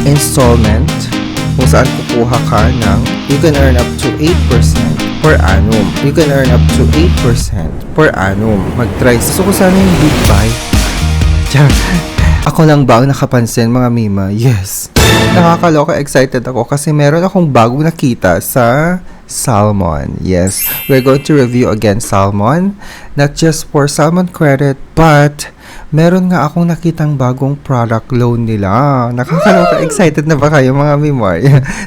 installment kung saan kukuha ka ng you can earn up to 8% per annum. You can earn up to 8% per annum. Mag-try. So, kung sana yung big buy. Ako lang ba ang nakapansin, mga Mima? Yes. Nakakaloka, excited ako kasi meron akong bagong nakita sa Salmon. Yes, we're going to review again Salmon. Not just for Salmon Credit, but meron nga akong nakitang bagong product loan nila. Nakakaloka, excited na ba kayo, mga Mimar?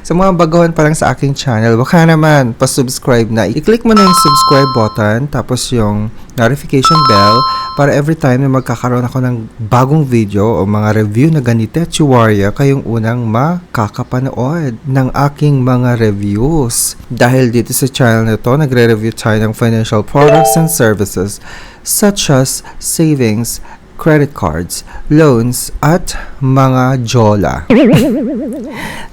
Sa mga baguhan pa lang sa aking channel, baka naman, pa-subscribe na. I-click mo na yung subscribe button, tapos yung notification bell, para every time na magkakaroon ako ng bagong video o mga review na ganito, Chiwarya, kayong unang makakapanood ng aking mga reviews. Dahil dito sa channel na to, nagre-review tayo ng financial products and services such as savings, credit cards, loans, at mga jola.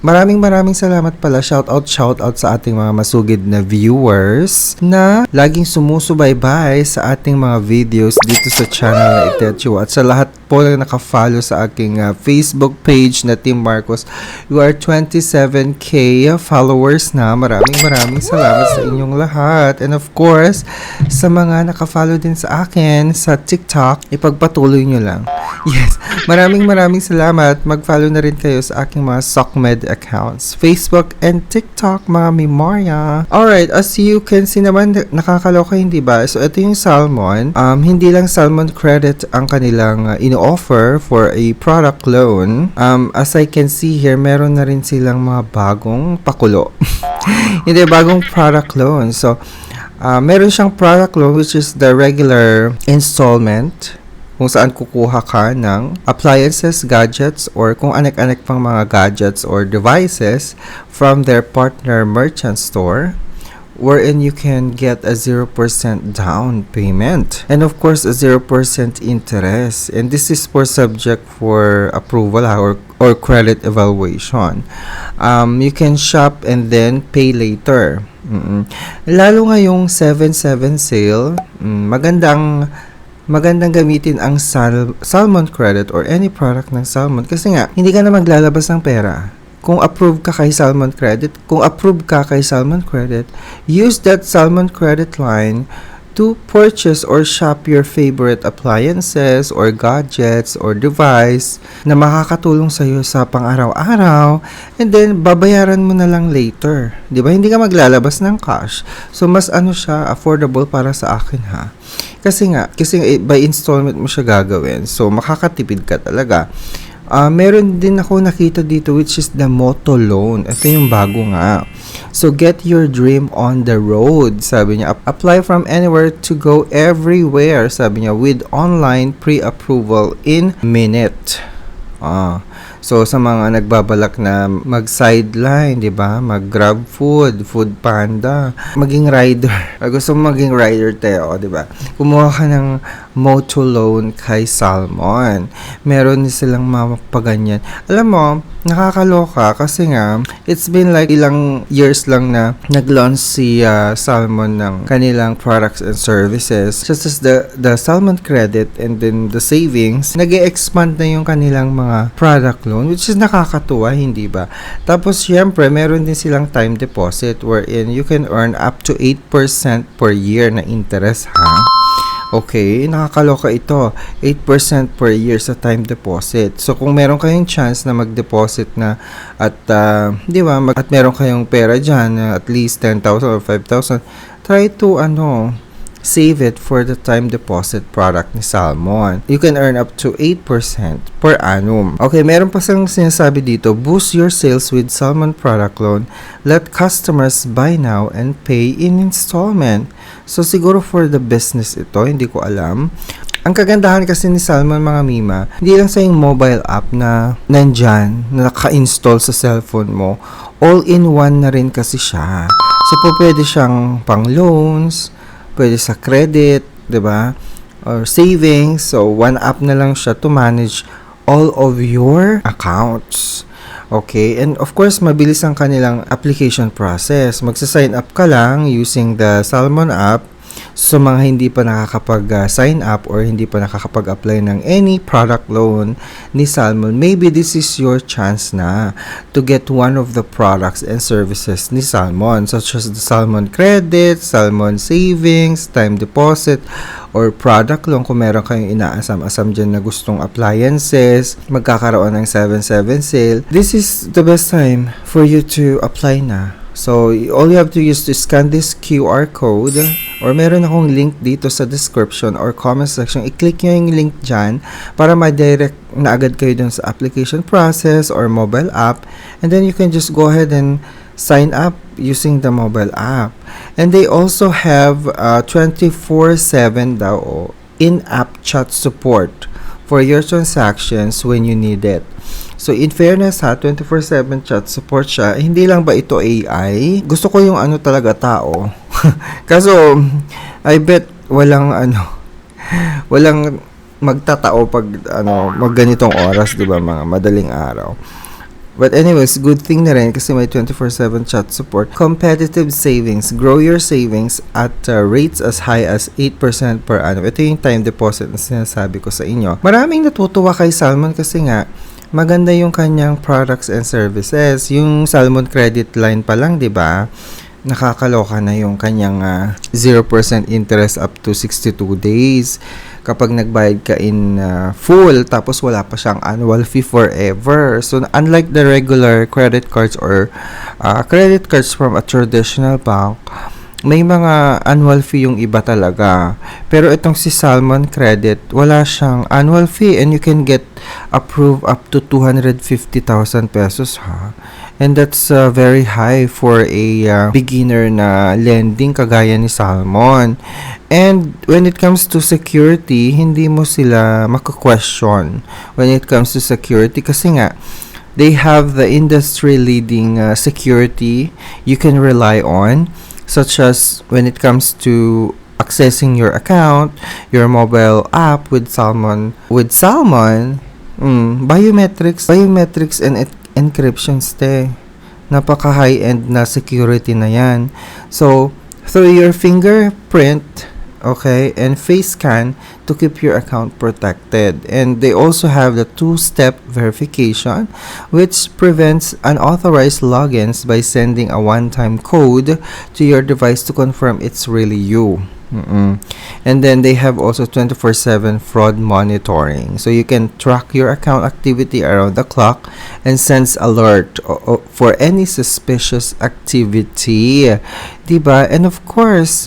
Maraming salamat pala. Shout out sa ating mga masugid na viewers na laging sumusubaybay sa ating mga videos dito sa channel na Itetsu. At sa lahat po na nakafollow sa aking Facebook page na Team Marcos. You are 27k followers na. Maraming salamat sa inyong lahat. And of course, sa mga nakafollow din sa akin sa TikTok, ipagpatuloy nyo lang. Yes, maraming salamat. Mag-follow na rin kayo sa aking mga SOCMED accounts, Facebook and TikTok, mga Mimarya. Alright, as you can see naman, nakakaloka, hindi ba? So, ito yung Salmon. Hindi lang Salmon Credit ang kanilang ino-offer for a product loan. As I can see here, meron na rin silang mga bagong pakulo. Hindi, bagong product loan. So, meron siyang product loan which is the regular installment kung saan kukuha ka ng appliances, gadgets, or kung anek-anek pang mga gadgets or devices from their partner merchant store, wherein you can get a 0% down payment. And of course, a 0% interest. And this is for subject for approval or credit evaluation. You can shop and then pay later. Lalo ngayong 7/7 sale, magandang gamitin ang Salmon Credit or any product ng Salmon kasi nga, hindi ka na maglalabas ng pera. Kung approved ka kay Salmon Credit, use that Salmon Credit line to purchase or shop your favorite appliances or gadgets or device na makakatulong sa iyo sa pang-araw-araw, and then babayaran mo na lang later. 'Di ba? Hindi ka maglalabas ng cash. So mas siya affordable para sa akin, ha. Kasi by installment mo siya gagawin. So makakatipid ka talaga. Meron din ako nakita dito which is the Moto Loan. Ito yung bago nga. So, get your dream on the road. Sabi niya, apply from anywhere to go everywhere. Sabi niya, with online pre-approval in minute. So, sa mga nagbabalak na mag-sideline, di ba? Mag-grab food Panda, maging rider. Gusto mo maging rider tayo, di ba? Kumuha ka ng Moto Loan kay Salmon. Meron silang mapaganyan. Alam mo, nakakaloka kasi nga, it's been like ilang years lang na nag-launch si Salmon ng kanilang products and services. Just as the Salmon Credit and then the savings, nag-e-expand na yung kanilang mga product loan, which is nakakatuwa, hindi ba? Tapos, syempre, meron din silang time deposit wherein you can earn up to 8% per year na interest, ha? Okay, nakakaloka ito. 8% per year sa time deposit. So, kung meron kayong chance na mag-deposit na at, di ba, at meron kayong pera dyan, at least 10,000 or 5,000, try to, save it for the time deposit product ni Salmon. You can earn up to 8% per annum. Okay, meron pa siyang sinasabi dito, boost your sales with Salmon product loan. Let customers buy now and pay in installment. So, siguro for the business ito, hindi ko alam. Ang kagandahan kasi ni Salmon, mga Mima, hindi lang sa yung mobile app na nandyan, na naka-install sa cellphone mo, all-in-one na rin kasi siya. So, pwede siyang pang loans, pwede sa credit, 'di ba? Or savings. So, one app na lang siya to manage all of your accounts. Okay? And of course, mabilis ang kanilang application process. Magsa-sign up ka lang using the Salmon app. So mga hindi pa nakakapag-sign up or hindi pa nakakapag-apply ng any product loan ni Salmon, maybe this is your chance na to get one of the products and services ni Salmon, such as the Salmon Credit, Salmon Savings, Time Deposit, or product loan. Kung meron kayong inaasam-asam dyan na gustong appliances, magkakaroon ng 7/7 sale, this is the best time for you to apply na. So, all you have to use to scan this QR code, or meron akong link dito sa description or comment section. I-click nyo yung link dyan para ma-direct na agad kayo dun sa application process or mobile app, and then you can just go ahead and sign up using the mobile app. And they also have 24/7 daw in-app chat support for your transactions when you need it. So, in fairness 24/7 chat support siya. Hindi lang ba ito AI? Gusto ko yung talaga tao. Kaso, I bet walang magtatao pag mag ganitong oras, 'di ba, mga madaling araw. But anyways, good thing na rin kasi may 24/7 chat support. Competitive savings. Grow your savings at rates as high as 8% per annum. Ito yung time deposit na sinasabi ko sa inyo. Maraming natutuwa kay Salmon kasi nga, maganda yung kanyang products and services. Yung Salmon credit line pa lang, di ba? Nakakaloka na yung kanyang 0% interest up to 62 days. Kapag nagbayad ka in full, tapos wala pa siyang annual fee forever. So, unlike the regular credit cards or credit cards from a traditional bank, may mga annual fee yung iba talaga. Pero itong si Salmon Credit, wala siyang annual fee and you can get approved up to 250,000 pesos, ha? And that's very high for a beginner na lending kagaya ni Salmon. And when it comes to security, hindi mo sila maka-question when it comes to security kasi nga, they have the industry-leading security you can rely on, such as when it comes to accessing your account, your mobile app with Salmon, biometrics and encryptions napaka high-end na security na yan. So, through your fingerprint, okay, and face scan to keep your account protected. And they also have the two-step verification, which prevents unauthorized logins by sending a one-time code to your device to confirm it's really you. And then they have also 24/7 fraud monitoring, so you can track your account activity around the clock and sends alert for any suspicious activity, diba? And of course,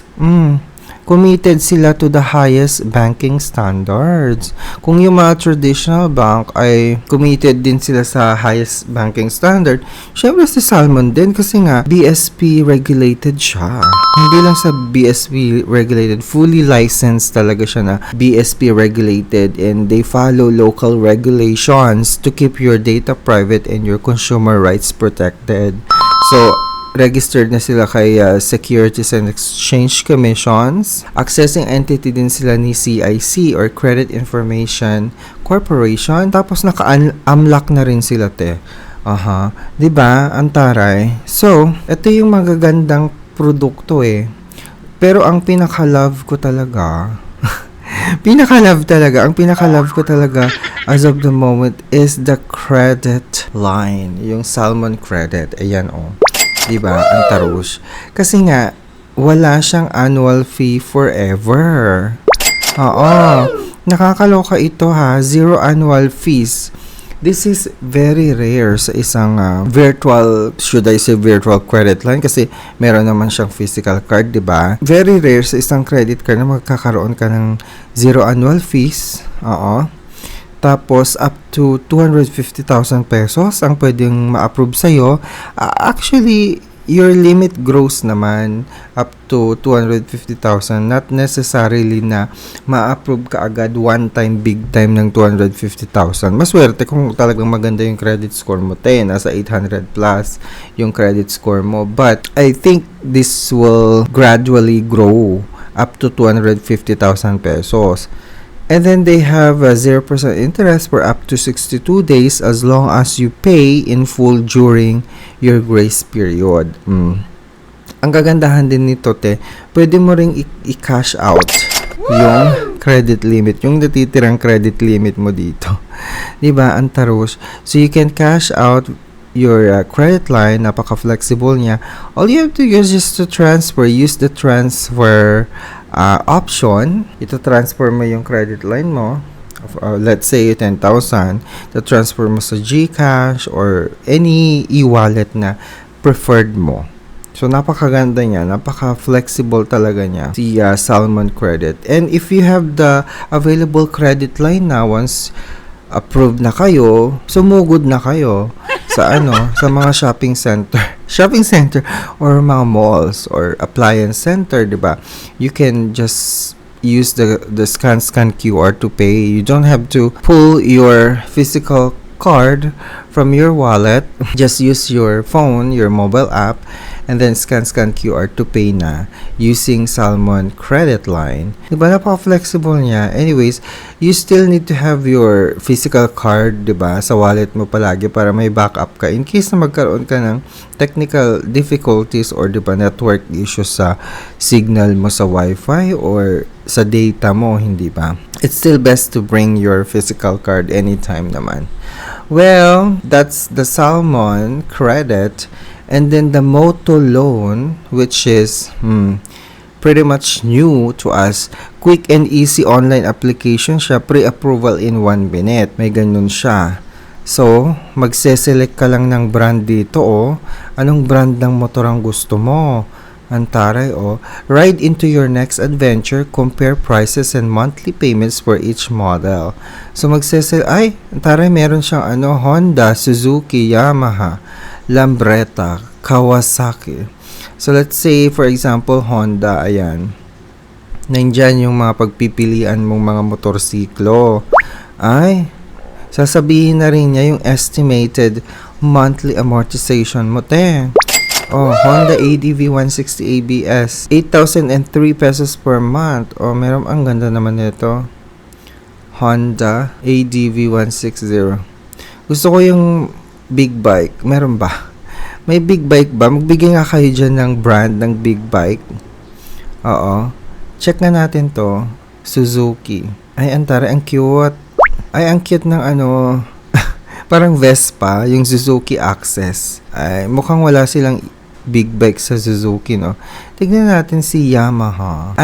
committed sila to the highest banking standards. Kung yung mga traditional bank ay committed din sila sa highest banking standard, syempre si Salmon din kasi nga BSP regulated siya. Hindi lang sa BSP regulated, fully licensed talaga siya na BSP regulated, and they follow local regulations to keep your data private and your consumer rights protected. So, registered na sila kay Securities and Exchange Commissions. Accessing entity din sila ni CIC or Credit Information Corporation. Tapos naka-unlock na rin sila, te. Diba? Ang So, ito yung magagandang produkto Pero ang pinaka-love ko talaga, ang pinaka-love ko talaga as of the moment is the credit line. Yung Salmon Credit. Ayan, diba? Ang tarush. Kasi nga, wala siyang annual fee forever. Nakakaloka ito, ha. Zero annual fees. This is very rare sa isang virtual credit line kasi meron naman siyang physical card, diba? Very rare sa isang credit card na magkakaroon ka ng zero annual fees. Tapos, up to 250,000 pesos ang pwedeng ma-approve sa'yo. Actually, your limit grows naman up to 250,000. Not necessarily na ma-approve ka agad one time, big time ng 250,000. Maswerte kung talagang maganda yung credit score mo. Nasa 800 plus yung credit score mo. But, I think this will gradually grow up to 250,000 pesos. And then they have a 0% interest for up to 62 days as long as you pay in full during your grace period. ang kagandahan din nito, pwede mo ring i-cash out yung credit limit, yung natitirang credit limit mo dito. 'Di ba? Ang taros. So you can cash out your credit line, napaka-flexible niya. All you have to use is to use the transfer option. Ito transfer mo yung credit line mo. Let's say 10,000, to transfer mo sa GCash or any e-wallet na preferred mo. So, napakaganda niya, napaka-flexible talaga niya, si Salmon Credit. And if you have the available credit line na, once approved na kayo, sumugod na kayo sa sa mga shopping center or mga malls or appliance center, 'di ba? You can just use the scan QR to pay. You don't have to pull your physical card from your wallet. Just use your phone, your mobile app, and then scan QR to pay na using Salmon Credit Line. Diba, napaka-flexible niya. Anyways, you still need to have your physical card, diba, sa wallet mo palagi para may backup ka in case na magkaroon ka ng technical difficulties or diba, network issues sa signal mo sa Wi-Fi or sa data mo, hindi ba? It's still best to bring your physical card anytime naman. Well, that's the Salmon Credit. And then the Moto Loan, which is pretty much new to us. Quick and easy online application siya. Pre-approval in 1 minute. May ganun siya. So, magse-select ka lang ng brand dito, Anong brand ng motor ang gusto mo? Antaray, Ride into your next adventure. Compare prices and monthly payments for each model. So, antaray, meron siyang Honda, Suzuki, Yamaha, Lambretta, Kawasaki. So, let's say, for example, Honda, ayan. Nandyan yung mga pagpipilian mong mga motorsiklo. Sasabihin na rin niya yung estimated monthly amortization mo, Honda ADV 160 ABS, 8,003 pesos per month. Meron, ang ganda naman nito. Honda ADV 160. Gusto ko yung big bike. Meron ba? May big bike ba? Magbigay nga kayo dyan ng brand ng big bike. Oo. Check na natin to. Suzuki. Antara, ang cute. Ang cute ng parang Vespa, yung Suzuki Access. Mukhang wala silang big bike sa Suzuki, no? Tignan natin si Yamaha.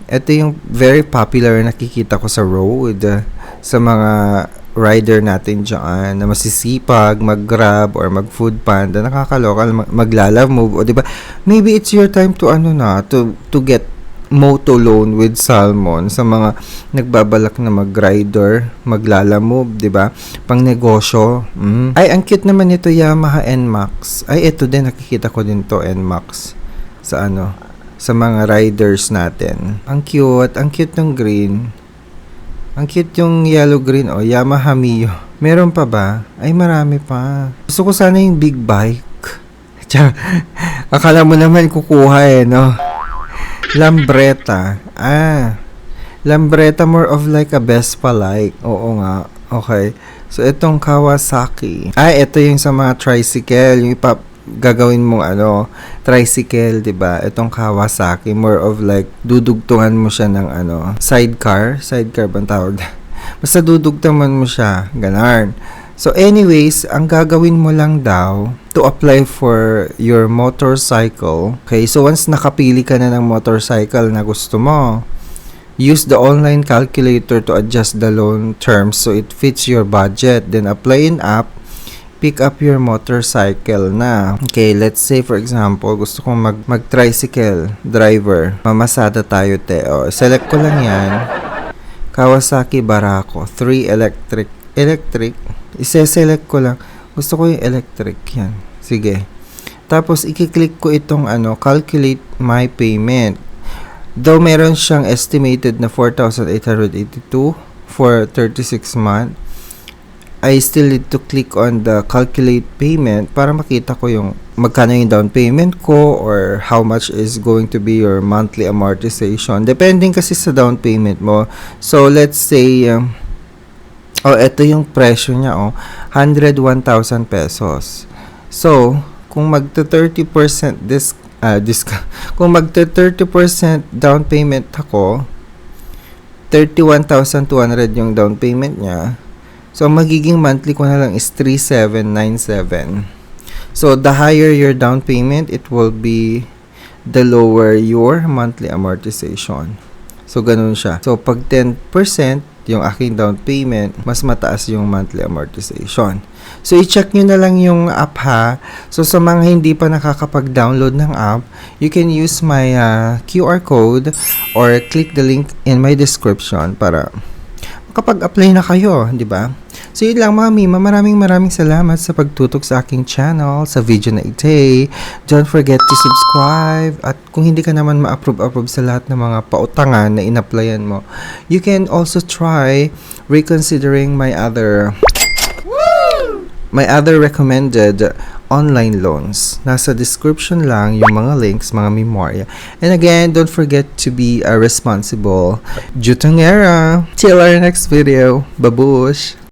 Ito yung very popular nakikita ko sa road. Sa mga rider natin dyan na masisipag, mag-Grab or mag-Food Panda, nakakaloka, maglalamove, diba? Maybe it's your time to to get Moto Loan with Salmon sa mga nagbabalak na mag-rider, maglalamove, diba? Pang negosyo. Ang cute naman nito, Yamaha NMAX. Ito din, nakikita ko din to, NMAX. Sa sa mga riders natin. Ang cute ng green. Ang cute yung yellow-green, Yamaha Mio. Meron pa ba? Marami pa. Gusto ko sana yung big bike. Akala mo naman kukuha, no? Lambretta. Lambretta, more of like a Vespa-like. Oo nga. Okay. So, itong Kawasaki. Ito yung sa mga tricycle. Yung gagawin mong tricycle, 'di ba? Itong Kawasaki, more of like dudugtungan mo siya ng sidecar bang tawag? Basta dudugtungan mo siya, ganun. So anyways, ang gagawin mo lang daw to apply for your motorcycle. Okay, so once nakapili ka na ng motorcycle na gusto mo, use the online calculator to adjust the loan terms so it fits your budget. Then apply in app, pick up your motorcycle na. Okay, let's say for example, gusto kong mag-tricycle driver. Mamasada tayo, select ko lang yan. Kawasaki Barako, 3 electric. Ise-select ko lang. Gusto ko yung electric, yan. Sige. Tapos, i-click ko itong calculate my payment. Though meron siyang estimated na 4,882 for 36 months, I still need to click on the calculate payment para makita ko yung magkano yung down payment ko or how much is going to be your monthly amortization. Depending kasi sa down payment mo. So, let's say, ito yung presyo niya, 101,000 pesos. So, kung magta 30% kung magta 30% down payment ako, 31,200 yung down payment niya. So, magiging monthly ko na lang is 3,797. So, the higher your down payment, it will be the lower your monthly amortization. So, ganun siya. So, pag 10% yung aking down payment, mas mataas yung monthly amortization. So, i-check nyo na lang yung app ha. So, sa mga hindi pa nakakapag-download ng app, you can use my QR code or click the link in my description para makapag-apply na kayo, di ba? So, yun lang mga Mima. Maraming salamat sa pagtutok sa aking channel, sa video na ito. Don't forget to subscribe. At kung hindi ka naman ma-approve sa lahat ng mga pautangan na in-applyan mo, you can also try reconsidering my other recommended online loans. Nasa description lang yung mga links, mga memorya. And again, don't forget to be a responsible Jutongera. Till our next video. Babush!